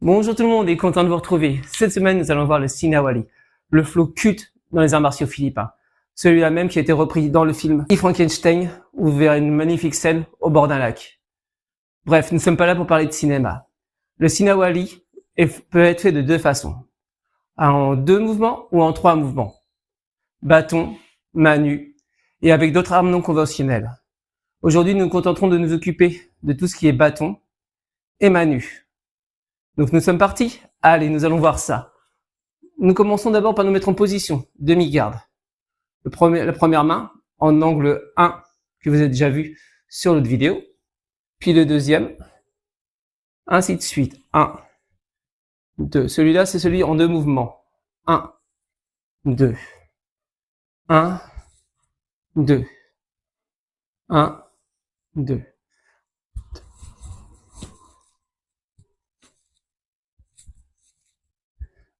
Bonjour tout le monde et content de vous retrouver. Cette semaine, nous allons voir le Sinawali, le flow culte dans les arts martiaux philippins. Celui-là même qui a été repris dans le film Frankenstein, où vous verrez une magnifique scène au bord d'un lac. Bref, nous ne sommes pas là pour parler de cinéma. Le Sinawali peut être fait de deux façons. En 2 mouvements ou en 3 mouvements. Bâton, main nue et avec d'autres armes non conventionnelles. Aujourd'hui, nous nous contenterons de nous occuper de tout ce qui est bâton et main nue. Donc nous sommes partis. Allez, nous allons voir ça. Nous commençons d'abord par nous mettre en position, demi-garde. La première main en angle 1 que vous avez déjà vu sur l'autre vidéo. Puis le deuxième, ainsi de suite. 1, 2. Celui-là, c'est celui en 2 mouvements. 1, 2. 1, 2. 1, 2.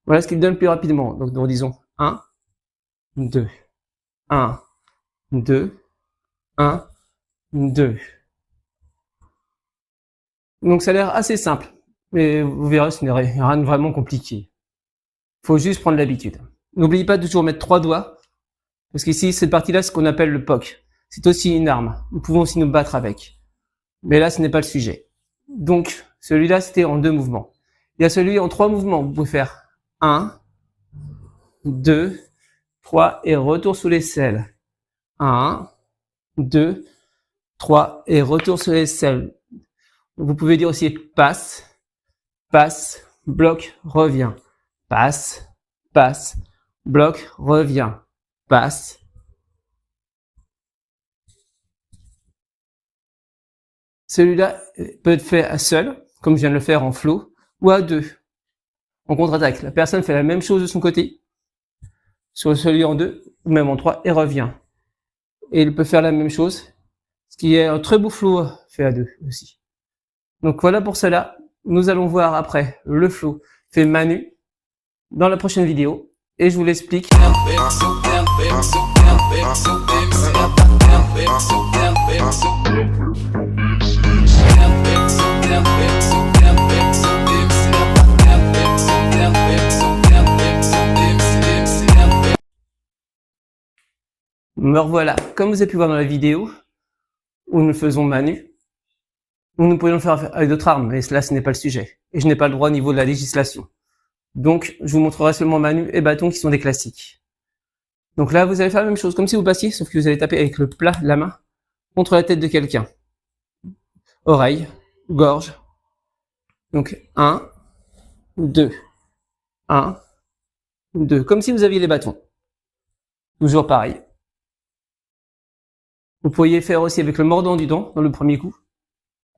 Voilà ce qu'il donne plus rapidement. Donc nous disons 1, 2. 1, 2, 1, 2. Donc ça a l'air assez simple, mais vous verrez, ce n'est rien de vraiment compliqué. Faut juste prendre l'habitude. N'oubliez pas de toujours mettre 3 doigts, parce qu'ici, cette partie-là, c'est ce qu'on appelle le POC. C'est aussi une arme. Nous pouvons aussi nous battre avec. Mais là, ce n'est pas le sujet. Donc, celui-là, c'était en 2 mouvements. Il y a celui en 3 mouvements. Vous pouvez faire 1, 2, 3 et retour sous l'aisselle. 1, 2, 3 et retour sur l'aisselle. Vous pouvez dire aussi passe, passe, bloc, revient. Passe, passe, bloc, revient. Passe. Celui-là peut être fait à seul, comme je viens de le faire en flow, ou à 2. En contre-attaque, la personne fait la même chose de son côté, sur celui en 2, ou même en 3, et revient. Et il peut faire la même chose, ce qui est un très beau flow fait à 2 aussi. Donc voilà pour cela. Nous allons voir après le flow fait main nue dans la prochaine vidéo, et je vous l'explique. Me revoilà, comme vous avez pu voir dans la vidéo, où nous le faisons main nue, nous pourrions le faire avec d'autres armes, mais cela ce n'est pas le sujet. Et je n'ai pas le droit au niveau de la législation. Donc, je vous montrerai seulement main nue et bâton qui sont des classiques. Donc là, vous allez faire la même chose, comme si vous passiez, sauf que vous allez taper avec le plat de la main contre la tête de quelqu'un. Oreille, gorge. Donc 1, 2, 1, 2. Comme si vous aviez les bâtons. Toujours pareil. Vous pourriez faire aussi avec le mordant du dent dans le premier coup.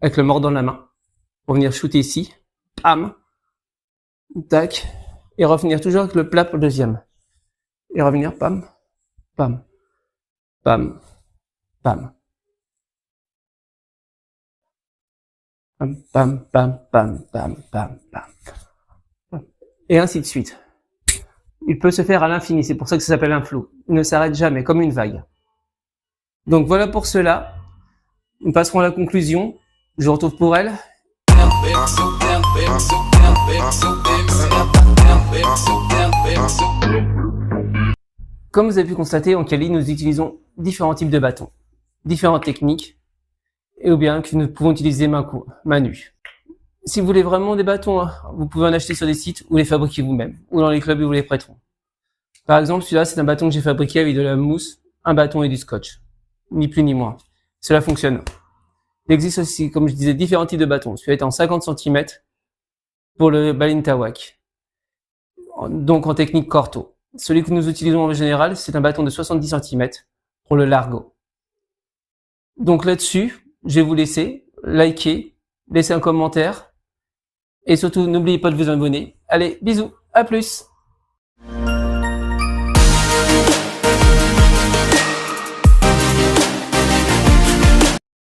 Avec le mordant de la main. Pour venir shooter ici. Pam. Tac. Et revenir toujours avec le plat pour le deuxième. Et revenir pam. Pam. Pam. Pam. Pam, pam, pam, pam, pam, pam, pam. Et ainsi de suite. Il peut se faire à l'infini, c'est pour ça que ça s'appelle un flow. Il ne s'arrête jamais, comme une vague. Donc voilà pour cela. Nous passerons à la conclusion. Je vous retrouve pour elle. Comme vous avez pu constater, en Kali, nous utilisons différents types de bâtons, différentes techniques, et ou bien que nous pouvons utiliser main nue. Si vous voulez vraiment des bâtons, vous pouvez en acheter sur des sites ou les fabriquer vous-même, ou dans les clubs où vous les prêteront. Par exemple, celui-là, c'est un bâton que j'ai fabriqué avec de la mousse, un bâton et du scotch. Ni plus ni moins. Cela fonctionne. Il existe aussi, comme je disais, différents types de bâtons. Celui-là est en 50 cm pour le Balintawak. Donc en technique Corto. Celui que nous utilisons en général, c'est un bâton de 70 cm pour le Largo. Donc là-dessus, je vais vous laisser liker, laisser un commentaire et surtout n'oubliez pas de vous abonner. Allez, bisous, à plus!